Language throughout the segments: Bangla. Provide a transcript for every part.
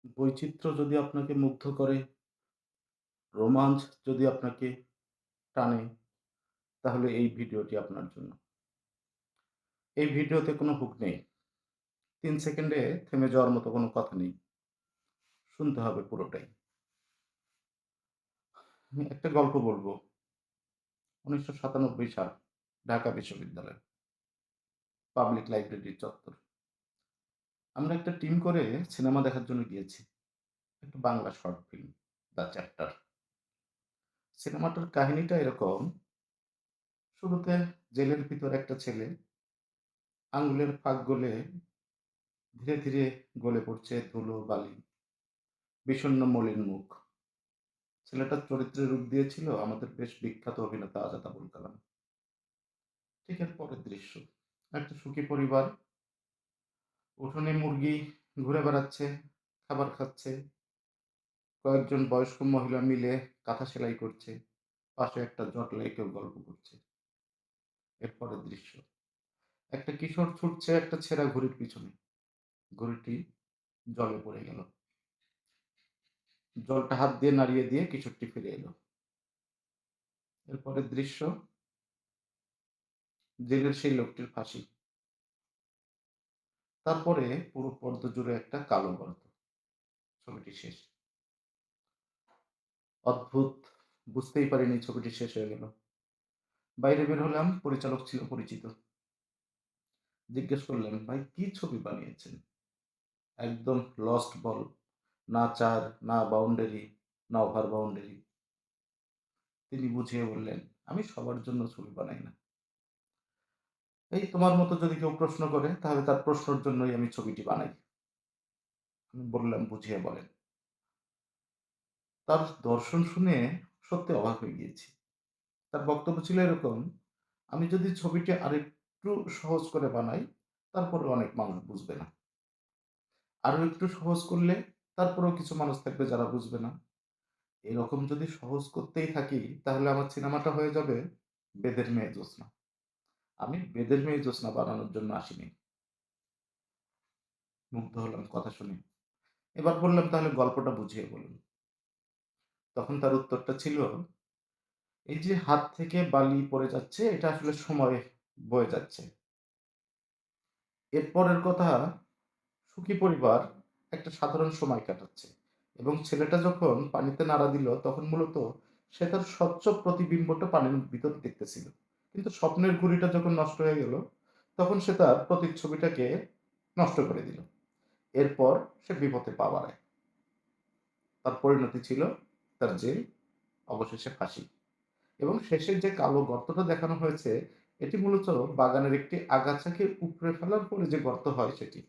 বৈচিত্র্য যদি আপনাকে মুগ্ধ করে, রোমাঞ্চ যদি আপনাকে টানে, তাহলে এই ভিডিওটি আপনার জন্য। এই ভিডিওতে কোনো হুক নেই। ৩ সেকেন্ডে থেমে যাওয়ার মতো কোনো কথা নেই। শুনতে হবে পুরোটাই। আমি একটা গল্প বলব। ১৯৯৭ সাল, ঢাকা বিশ্ববিদ্যালয়, পাবলিক লাইব্রেরির চত্বর। আমরা একটা টিম করে সিনেমা দেখার জন্য গিয়েছি। একটা Bangla short film, 'the chapter'. সিনেমাটার কাহিনীটা এরকম: শুরুতে জেলের ভিতর একটা ছেলে আঙ্গুলের ফাঁক গলে ধীরে, ধীরে গলে পড়ছে ধুলো, বালি, বিষণ্ণ মলিন মুখ। ছেলেটার চরিত্রের রূপ দিয়েছিল আমাদের বেশ বিখ্যাত অভিনেতা আজাদ আবুল কালাম। ঠিক এর পরের দৃশ্য, একটা সুখী পরিবার, উঠোনে মুরগি ঘুরে বেড়াচ্ছে, খাবার খাচ্ছে, কয়েকজন বয়স্ক মহিলা মিলে কাঁথা সেলাই করছে, পাশে একটা জটলায় কেউ গল্প করছে। এর পরের দৃশ্য, একটা কিশোর ছুটছে একটা ছেঁড়া ঘড়ির পিছনে। ঘড়িটি জলে পড়ে গেল। জলটা হাত দিয়ে নাড়িয়ে দিয়ে কিশোরটি ফিরে এলো। এর পরের দৃশ্য, জেলের সেই লোকটির ফাঁসি। তারপরে পুরো পর্দা জুড়ে একটা কালো গর্ত। ছবিটি শেষ। অদ্ভুত, বুঝতেই পারিনি ছবিটি শেষ হয়ে গেল। বাইরে বের হলাম, পরিচালক ছিল পরিচিত। জিজ্ঞেস করলেন, "ভাই কি ছবি বানিয়েছেন?" একদম লস্ট বল। না ৪, না বাউন্ডারি, না ওভার বাউন্ডারি। তিনি বুঝিয়ে বললেন, "আমি সবার জন্য ছবি বানাই না। এই তোমার মতো যদি কেউ প্রশ্ন করে তাহলে তার প্রশ্নের জন্যই আমি ছবিটি বানাই।" আমি বললাম, "বুঝিয়ে বলেন।" তার দর্শন শুনে সত্যি অবাক হয়ে গিয়েছি। তার বক্তব্য ছিল এরকম: আমি যদি ছবিটি আরেকটু সহজ করে বানাই, তারপরেও অনেক মানুষ বুঝবে না। আরো একটু সহজ করলে তারপরেও কিছু মানুষ থাকবে যারা বুঝবে না। এরকম যদি সহজ করতেই থাকি তাহলে আমার সিনেমাটা হয়ে যাবে বেদের মেয়ে জ্যোৎস্না। আমি বেদের মেয়ে জ্যোৎস্না বানানোর জন্য আসিনি। মুগ্ধ হলাম কথা শুনে। এবার বললাম, "তাহলে গল্পটা বুঝিয়ে বলুন।" তখন তার উত্তরটা ছিল, "এই যে হাত থেকে বালি পড়ে যাচ্ছে এটা আসলে সময় বয়ে যাচ্ছে। এরপরের কথা, সুখী পরিবার একটা সাধারণ সময় কাটাচ্ছে এবং ছেলেটা যখন পানিতে নাড়া দিল তখন মূলত সে তার স্বচ্ছ প্রতিবিম্বটা পানির ভিতর দেখতেছিল। কিন্তু স্বপ্নের ঘুড়িটা যখন নষ্ট হয়ে গেল তখন সে তার প্রতিচ্ছবিটাকে নষ্ট করে দিল। এরপর সে বিপথে পা বাড়ায়। তার পরিণতি ছিল তার জেল, অবশেষে ফাঁসি। এবং শেষের যে কালো গর্তটা দেখানো হয়েছে এটি মূলত বাগানের একটি আগাছাকে উপড়ে ফেলার পরে যে গর্ত হয় সেটি।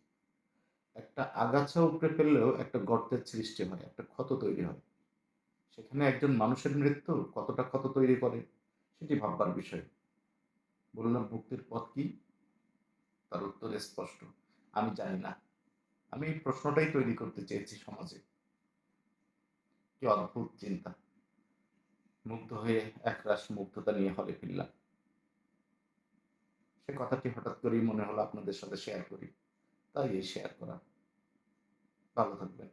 একটা আগাছা উপড়ে ফেললেও একটা গর্তের সৃষ্টি হয়, একটা ক্ষত তৈরি হয়। সেখানে একজন মানুষের মৃত্যু কতটা ক্ষত তৈরি করে সেটি ভাববার বিষয়। বললাম, মুক্তির পথ কি? তার উত্তর স্পষ্ট, আমি জানি না। আমি এই প্রশ্নটাই তৈরি করতে চেয়েছি সমাজে। কি অদ্ভুত চিন্তা! মুগ্ধ হয়ে একরাশ মুগ্ধতা নিয়ে হলে ফিরলাম। সে কথাটি হঠাৎ করেই মনে হলো আপনাদের সাথে শেয়ার করি। তাই এই শেয়ার করা। ভালো থাকবেন।